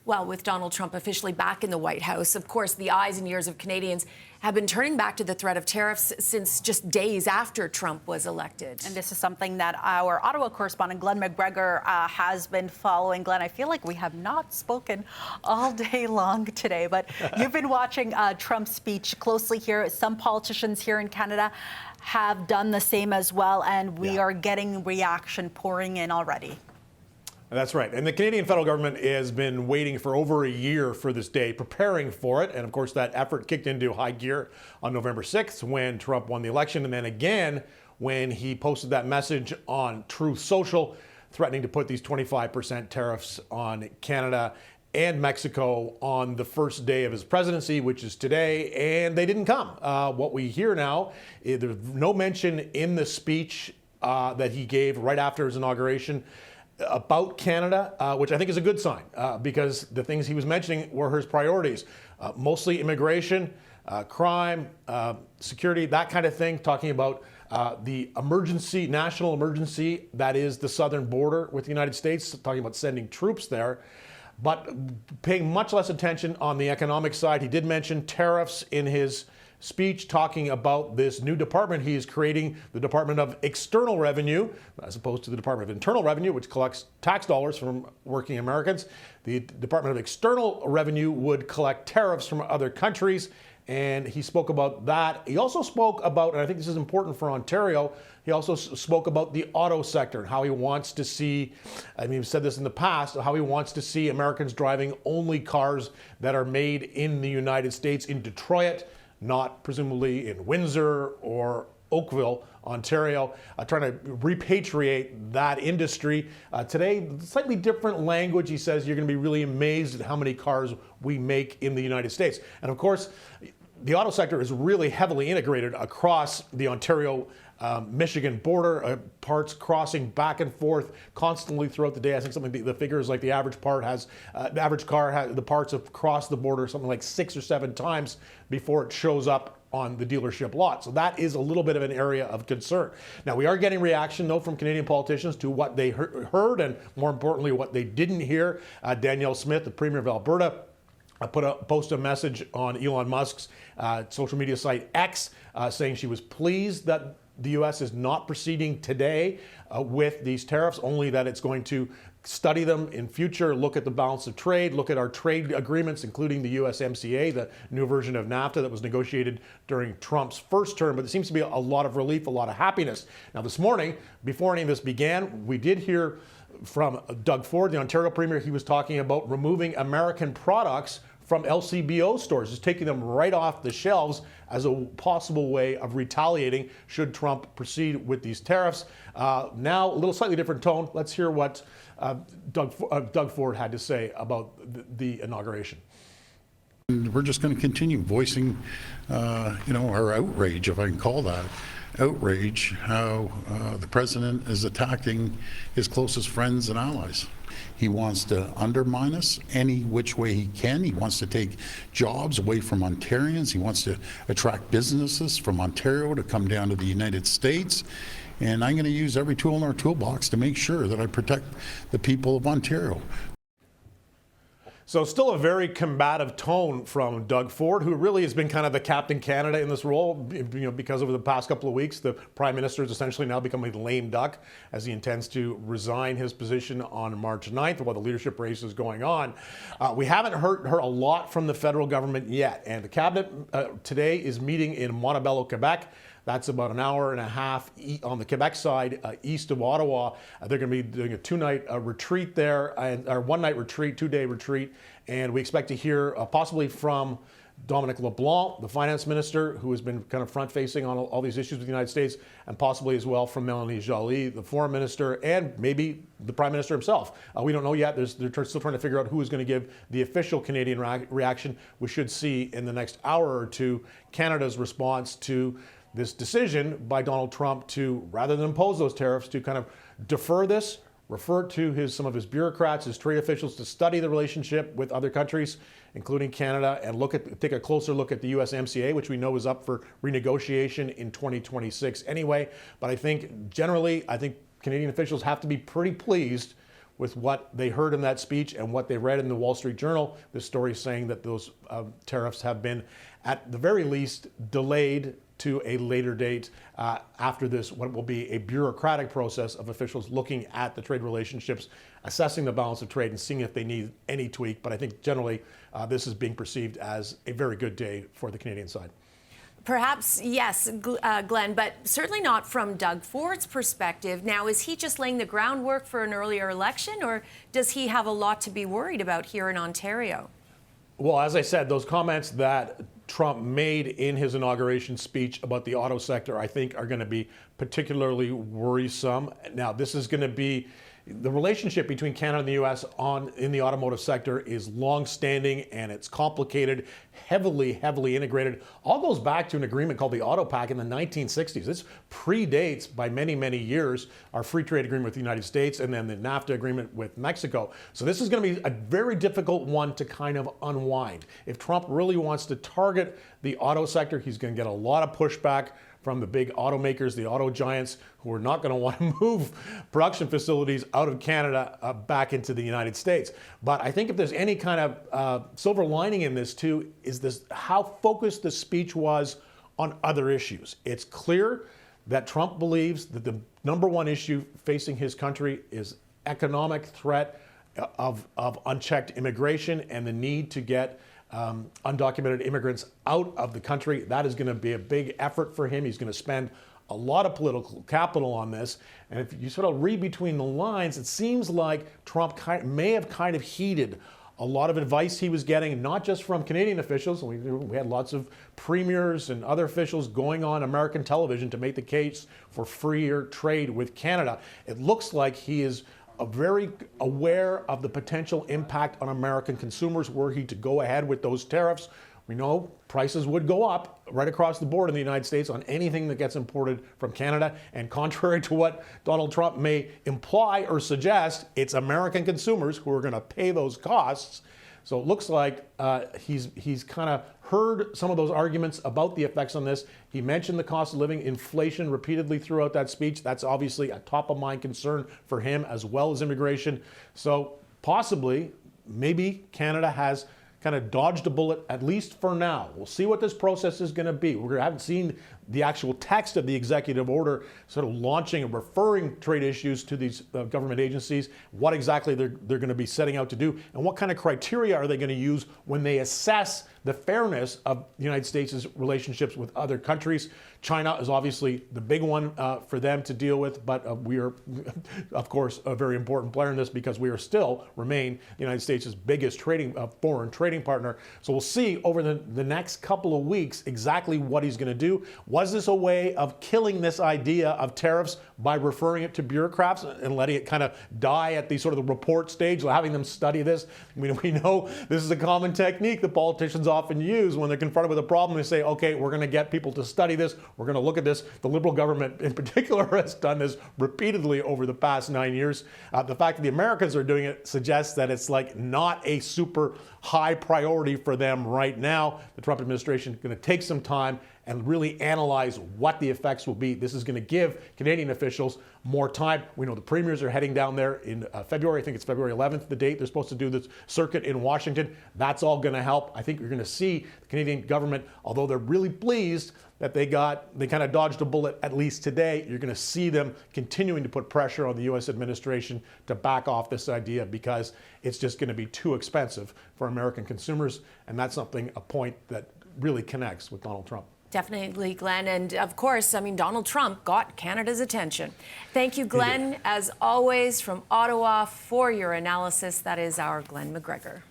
Well, with Donald Trump officially back in the White House, of course, the eyes and ears of Canadians have been turning back to the threat of tariffs since just days after Trump was elected. And this is something that our Ottawa correspondent, Glen McGregor, has been following. Glenn, I feel like we have not spoken all day long today, but you've been watching Trump's speech closely here. Some politicians here in Canada have done the same as well, and we are getting reaction pouring in already. That's right. And the Canadian federal government has been waiting for over a year for this day, preparing for it. And of course, that effort kicked into high gear on November 6th when Trump won the election. And then again, when he posted that message on Truth Social, threatening to put these 25% tariffs on Canada and Mexico on the first day of his presidency, which is today, and they didn't come. What we hear now, there's no mention in the speech that he gave right after his inauguration about Canada, which I think is a good sign, because the things he was mentioning were his priorities, mostly immigration, crime, security, that kind of thing, talking about the emergency, national emergency, that is the southern border with the United States, talking about sending troops there, but paying much less attention on the economic side. He did mention tariffs in his speech, talking about this new department he is creating, the Department of External Revenue, as opposed to the Department of Internal Revenue, which collects tax dollars from working Americans. The Department of External Revenue would collect tariffs from other countries, and he spoke about that. He also spoke about, and I think this is important for Ontario, he also spoke about the auto sector and how he wants to see, I mean, he's said this in the past, how he wants to see Americans driving only cars that are made in the United States, in Detroit, not presumably in Windsor or Oakville, Ontario, trying to repatriate that industry. Today, slightly different language. He says you're going to be really amazed at how many cars we make in the United States. And of course, the auto sector is really heavily integrated across the Ontario Michigan border, parts crossing back and forth constantly throughout the day. I think something, the figures like the average car has the parts have crossed the border something like 6 or 7 times before it shows up on the dealership lot. So that is a little bit of an area of concern. Now, we are getting reaction, though, from Canadian politicians to what they heard and, more importantly, what they didn't hear. Danielle Smith, the Premier of Alberta, posted a message on Elon Musk's social media site X, saying she was pleased that the U.S. is not proceeding today with these tariffs, only that it's going to study them in future, look at the balance of trade, look at our trade agreements, including the USMCA, the new version of NAFTA that was negotiated during Trump's first term. But there seems to be a lot of relief, a lot of happiness. Now, this morning, before any of this began, we did hear from Doug Ford, the Ontario Premier. He was talking about removing American products from LCBO stores, just taking them right off the shelves as a possible way of retaliating should Trump proceed with these tariffs. Now, a little slightly different tone. Let's hear what Doug Ford had to say about the inauguration. We're just going to continue voicing, our outrage, if I can call that outrage, how the president is attacking his closest friends and allies. He wants to undermine us any which way he can. He wants to take jobs away from Ontarians. He wants to attract businesses from Ontario to come down to the United States. And I'm going to use every tool in our toolbox to make sure that I protect the people of Ontario. So still a very combative tone from Doug Ford, who really has been kind of the Captain Canada in this role, because over the past couple of weeks, the Prime Minister has essentially now become a lame duck as he intends to resign his position on March 9th while the leadership race is going on. We haven't heard a lot from the federal government yet, and the Cabinet today is meeting in Montebello, Quebec. That's about an hour and a half on the Quebec side, east of Ottawa. They're going to be doing a 2-night retreat there, or 1-night retreat, 2-day retreat. And we expect to hear possibly from Dominic LeBlanc, the finance minister, who has been kind of front-facing on all these issues with the United States, and possibly as well from Melanie Joly, the foreign minister, and maybe the prime minister himself. We don't know yet. They're still trying to figure out who is going to give the official Canadian reaction. We should see in the next hour or two Canada's response to this decision by Donald Trump to, rather than impose those tariffs, to kind of defer this, refer to some of his bureaucrats, his trade officials, to study the relationship with other countries, including Canada, and take a closer look at the USMCA, which we know is up for renegotiation in 2026 anyway. But I think generally, Canadian officials have to be pretty pleased with what they heard in that speech and what they read in the Wall Street Journal. The story saying that those tariffs have been, at the very least, delayed to a later date after this, what will be a bureaucratic process of officials looking at the trade relationships, assessing the balance of trade, and seeing if they need any tweak. But I think generally this is being perceived as a very good day for the Canadian side. Perhaps, yes, Glenn, but certainly not from Doug Ford's perspective. Now, is he just laying the groundwork for an earlier election, or does he have a lot to be worried about here in Ontario? Well, as I said, those comments that Trump made in his inauguration speech about the auto sector, I think, are going to be particularly worrisome. Now, this is going to be the relationship between Canada and the U.S. in the automotive sector is long-standing, and it's complicated, heavily integrated. All goes back to an agreement called the Auto Pact in the 1960s. This predates by many years our free trade agreement with the United States and then the NAFTA agreement with Mexico. So this is going to be a very difficult one to kind of unwind. If Trump really wants to target the auto sector, he's going to get a lot of pushback from the big automakers, the auto giants, who are not going to want to move production facilities out of Canada back into the United States. But I think if there's any kind of silver lining in this too, is this how focused the speech was on other issues. It's clear that Trump believes that the number one issue facing his country is economic threat of unchecked immigration and the need to get undocumented immigrants out of the country. That is going to be a big effort for him. He's going to spend a lot of political capital on this. And if you sort of read between the lines, it seems like Trump may have kind of heeded a lot of advice he was getting, not just from Canadian officials. We had lots of premiers and other officials going on American television to make the case for freer trade with Canada. It looks like he is very aware of the potential impact on American consumers were he to go ahead with those tariffs. We know prices would go up right across the board in the United States on anything that gets imported from Canada. And contrary to what Donald Trump may imply or suggest, it's American consumers who are going to pay those costs. So it looks like he's kind of heard some of those arguments about the effects on this. He mentioned the cost of living inflation repeatedly throughout that speech. That's obviously a top of mind concern for him, as well as immigration. So possibly, maybe Canada has kind of dodged a bullet, at least for now. We'll see what this process is going to be. We haven't seen the actual text of the executive order sort of launching and referring trade issues to these government agencies, what exactly they're going to be setting out to do, and what kind of criteria are they going to use when they assess the fairness of the United States' relationships with other countries. China is obviously the big one for them to deal with, but we are, of course, a very important player in this because we are still remain the United States' biggest foreign trading partner. So we'll see over the next couple of weeks exactly what he's going to do. Was this a way of killing this idea of tariffs by referring it to bureaucrats and letting it kind of die at the sort of the report stage, having them study this? I mean, we know this is a common technique that politicians often use when they're confronted with a problem. They say, okay, we're going to get people to study this. We're going to look at this. The Liberal government in particular has done this repeatedly over the past 9 years. The fact that the Americans are doing it suggests that it's like not a super high priority for them right now. The Trump administration is going to take some time and really analyze what the effects will be. This is going to give Canadian officials more time. We know the premiers are heading down there in February. I think it's February 11th, the date they're supposed to do this circuit in Washington. That's all going to help. I think you're going to see the Canadian government, although they're really pleased that they kind of dodged a bullet at least today, you're going to see them continuing to put pressure on the U.S. administration to back off this idea because it's just going to be too expensive for American consumers. And that's a point that really connects with Donald Trump. Definitely, Glenn. And of course, I mean, Donald Trump got Canada's attention. Thank you, Glenn, as always, from Ottawa for your analysis. That is our Glen McGregor.